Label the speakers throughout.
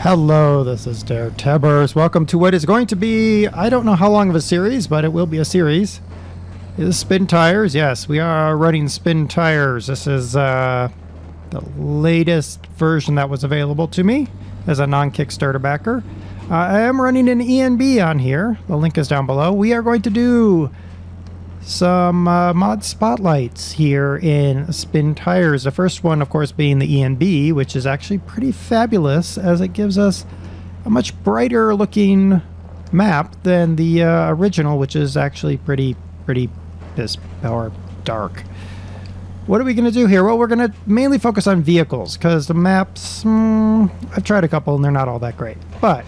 Speaker 1: Hello, this is DerTebbers. Welcome to what is going to be, I don't know how long of a series, but it will be a series. Is spin tires? Yes, we are running spin tires. This is the latest version that was available to me as a non-Kickstarter backer. I am running an ENB on here. The link is down below. We are going to do some mod spotlights here in spin tires. The first one, of course, being the ENB, which is actually pretty fabulous as it gives us a much brighter looking map than the original, which is actually pretty piss power dark. What are we going to do here? Well, we're going to mainly focus on vehicles because the maps, I've tried a couple and they're not all that great. But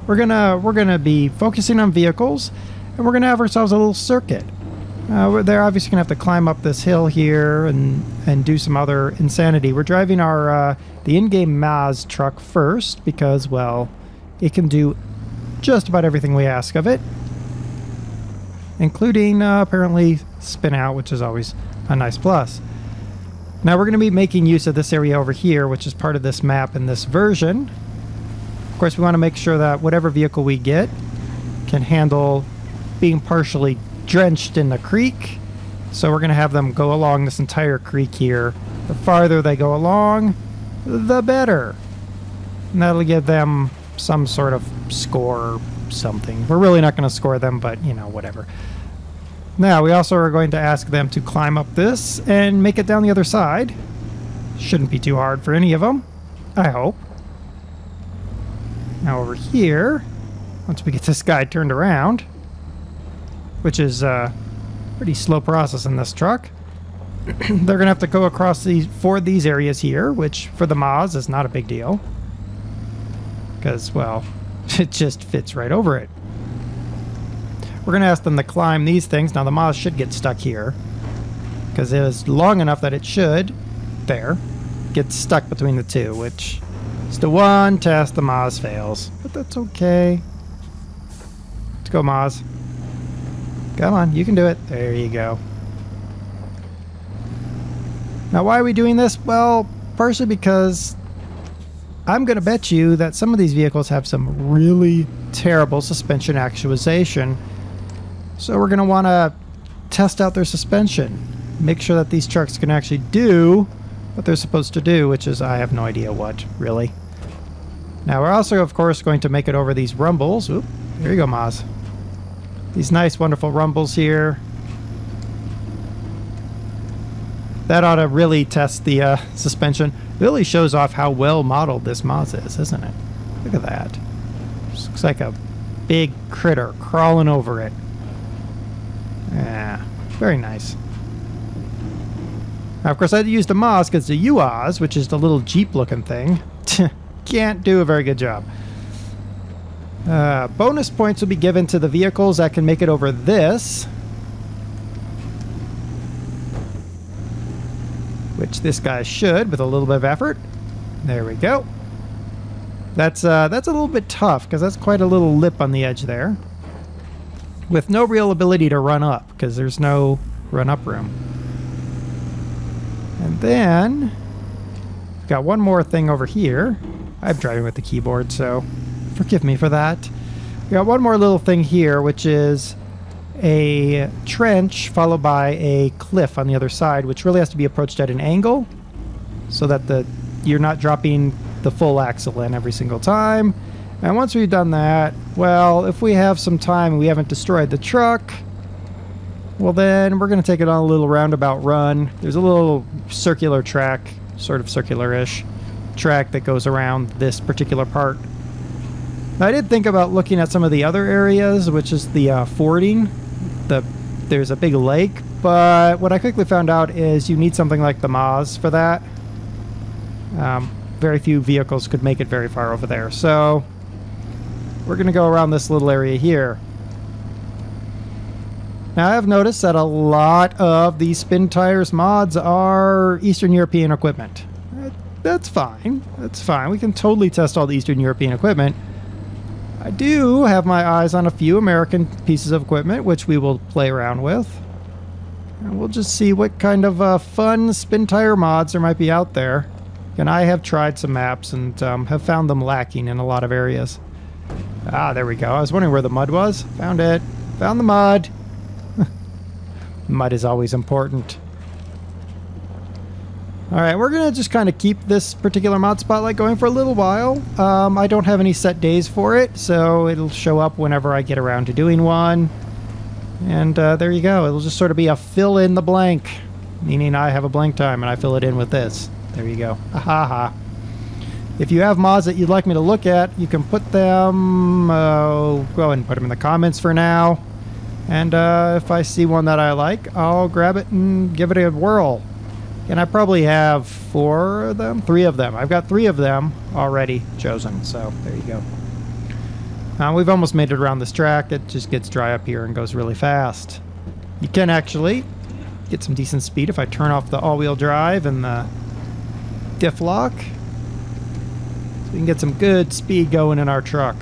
Speaker 1: we're gonna be focusing on vehicles. And we're going to have ourselves a little circuit. They're obviously going to have to climb up this hill here and do some other insanity. We're driving our the in-game Maz truck first because, well, it can do just about everything we ask of it. Including, apparently, spin out, which is always a nice plus. Now we're going to be making use of this area over here, which is part of this map in this version. Of course, we want to make sure that whatever vehicle we get can handle being partially drenched in the creek, so we're going to have them go along this entire creek here. The farther they go along, the better, and that'll give them some sort of score or something. We're really not going to score them, but you know, whatever. Now we also are going to ask them to climb up this and make it down the other side. Shouldn't be too hard for any of them, I hope. Now over here, once we get this guy turned around, which is a pretty slow process in this truck, they're going to have to go across these areas here, which for the Maz is not a big deal. Because, well, it just fits right over it. We're going to ask them to climb these things. Now the Maz should get stuck here, because it is long enough that it should, there, get stuck between the two, which is the one test the Maz fails. But that's okay. Let's go, Maz. Come on, you can do it. There you go. Now, why are we doing this? Well, partially because I'm going to bet you that some of these vehicles have some really terrible suspension actuation. So we're going to want to test out their suspension. Make sure that these trucks can actually do what they're supposed to do, which is, I have no idea what, really. Now, we're also, of course, going to make it over these rumbles. Oop, there you go, Maz. These nice, wonderful rumbles here. That ought to really test the suspension. Really shows off how well modeled this Maz is, isn't it? Look at that. Just looks like a big critter crawling over it. Yeah, very nice. Now, of course, I had to use the Maz because the UAZ, which is the little Jeep-looking thing, can't do a very good job. Bonus points will be given to the vehicles that can make it over this, which this guy should with a little bit of effort. There we go. That's a little bit tough because that's quite a little lip on the edge there, with no real ability to run up because there's no run-up room. And then we've got one more thing over here. I'm driving with the keyboard, so forgive me for that. We got one more little thing here, which is a trench followed by a cliff on the other side, which really has to be approached at an angle so that you're not dropping the full axle in every single time. And once we've done that, well, if we have some time and we haven't destroyed the truck, well, then we're going to take it on a little roundabout run. There's a little circular track, sort of circular-ish track that goes around this particular part. Now, I did think about looking at some of the other areas, which is the fording. There's a big lake, but what I quickly found out is you need something like the Maz for that. Very few vehicles could make it very far over there, so we're going to go around this little area here. Now, I have noticed that a lot of these spin tires mods are Eastern European equipment. That's fine. That's fine. We can totally test all the Eastern European equipment. I do have my eyes on a few American pieces of equipment, which we will play around with. And we'll just see what kind of fun spin tire mods there might be out there. And I have tried some maps and have found them lacking in a lot of areas. Ah, there we go. I was wondering where the mud was. Found it. Found the mud. Mud is always important. Alright, we're going to just kind of keep this particular mod spotlight going for a little while. I don't have any set days for it, so it'll show up whenever I get around to doing one. And there you go. It'll just sort of be a fill in the blank, meaning I have a blank time and I fill it in with this. There you go. Ahaha. If you have mods that you'd like me to look at, you can put them, go ahead and put them in the comments for now. And if I see one that I like, I'll grab it and give it a whirl. And I probably have 4 of them? 3 of them. I've got 3 of them already chosen, so there you go. We've almost made it around this track. It just gets dry up here and goes really fast. You can actually get some decent speed if I turn off the all-wheel drive and the diff lock. So we can get some good speed going in our truck.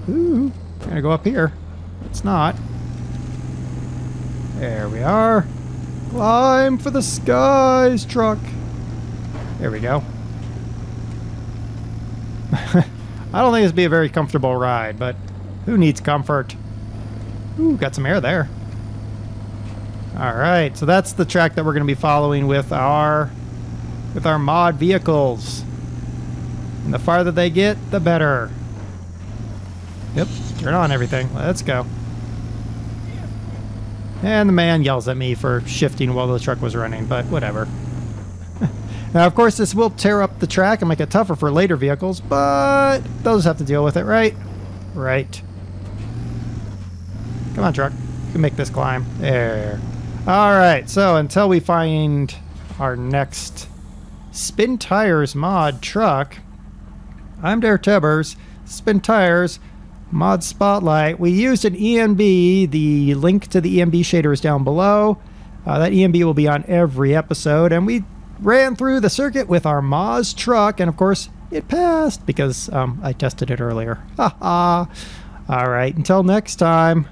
Speaker 1: Ooh, gonna go up here. It's not. There we are. Climb for the skies, truck. There we go. I don't think this would be a very comfortable ride, but who needs comfort? Ooh, got some air there. Alright, so that's the track that we're going to be following with our mod vehicles. And the farther they get, the better. Yep, turn on everything. Let's go. And the man yells at me for shifting while the truck was running, but whatever. Now, of course, this will tear up the track and make it tougher for later vehicles, but those have to deal with it, right? Right. Come on, truck. You can make this climb. There. Alright, so until we find our next Spin Tires mod truck, I'm DerTebbers. Spin Tires mod spotlight. We used an ENB. The link to the ENB shader is down below. That ENB will be on every episode, and we ran through the circuit with our Moz truck, and of course it passed because I tested it earlier. Haha. Alright, until next time,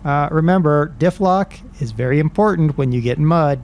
Speaker 1: remember, diff lock is very important when you get in mud.